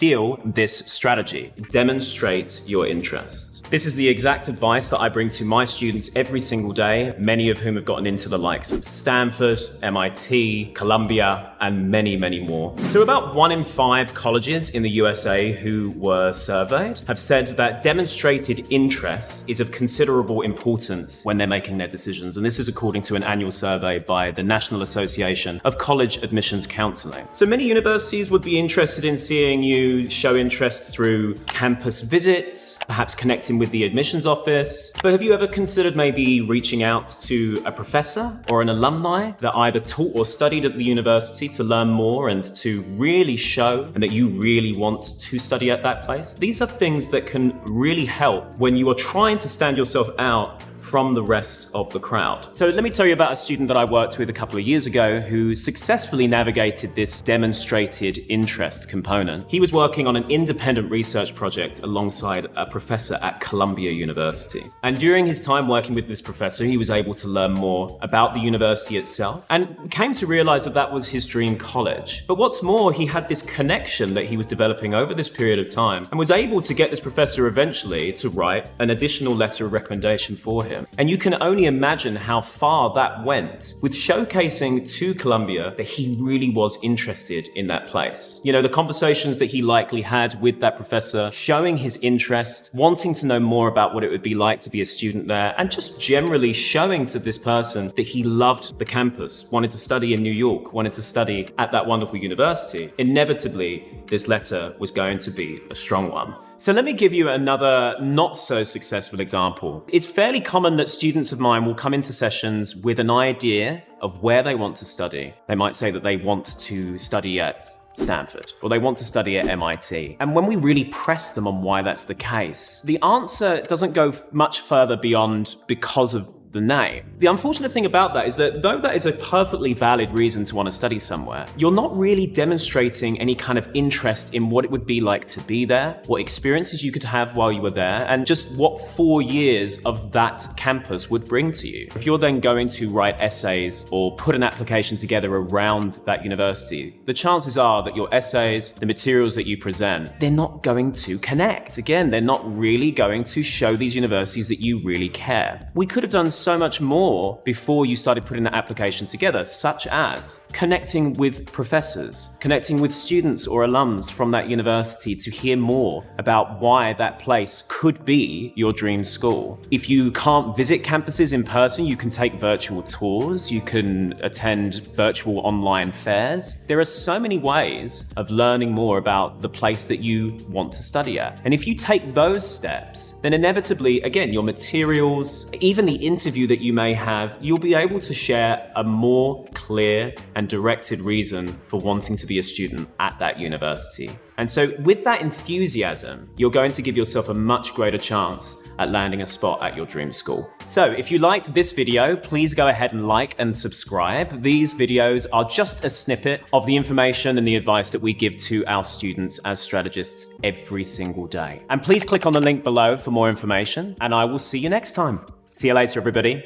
steal this strategy. Demonstrate your interest. This is the exact advice that I bring to my students every single day, many of whom have gotten into the likes of Stanford, MIT, Columbia, and many, many more. So about 1 in 5 colleges in the USA who were surveyed have said that demonstrated interest is of considerable importance when they're making their decisions. And this is according to an annual survey by the National Association of College Admissions Counseling. So many universities would be interested in seeing you show interest through campus visits, perhaps connecting with the admissions office. But have you ever considered maybe reaching out to a professor or an alumni that either taught or studied at the university to learn more and to really show and that you really want to study at that place? These are things that can really help when you are trying to stand yourself out from the rest of the crowd. So let me tell you about a student that I worked with a couple of years ago who successfully navigated this demonstrated interest component. He was working on an independent research project alongside a professor at Columbia University. And during his time working with this professor, he was able to learn more about the university itself and came to realize that that was his dream college. But what's more, he had this connection that he was developing over this period of time and was able to get this professor eventually to write an additional letter of recommendation for him. And you can only imagine how far that went with showcasing to Columbia that he really was interested in that place. You know, the conversations that he likely had with that professor, showing his interest, wanting to know more about what it would be like to be a student there, and just generally showing to this person that he loved the campus, wanted to study in New York, wanted to study at that wonderful university. Inevitably, this letter was going to be a strong one. So let me give you another not so successful example. It's fairly common that students of mine will come into sessions with an idea of where they want to study. They might say that they want to study at Stanford, or they want to study at MIT. And when we really press them on why that's the case, the answer doesn't go much further beyond because of the name. The unfortunate thing about that is that though that is a perfectly valid reason to want to study somewhere, you're not really demonstrating any kind of interest in what it would be like to be there, what experiences you could have while you were there, and just what 4 years of that campus would bring to you. If you're then going to write essays or put an application together around that university, the chances are that your essays, the materials that you present, they're not going to connect. Again, they're not really going to show these universities that you really care. We could have done so much more before you started putting that application together, such as connecting with professors, connecting with students or alums from that university to hear more about why that place could be your dream school. If you can't visit campuses in person, you can take virtual tours, you can attend virtual online fairs. There are so many ways of learning more about the place that you want to study at. And if you take those steps, then inevitably, again, your materials, even the interview that you may have, you'll be able to share a more clear and directed reason for wanting to be a student at that university. And so with that enthusiasm, you're going to give yourself a much greater chance at landing a spot at your dream school. So if you liked this video, please go ahead and like and subscribe. These videos are just a snippet of the information and the advice that we give to our students as strategists every single day. And please click on the link below for more information, and I will see you next time. See you later, everybody.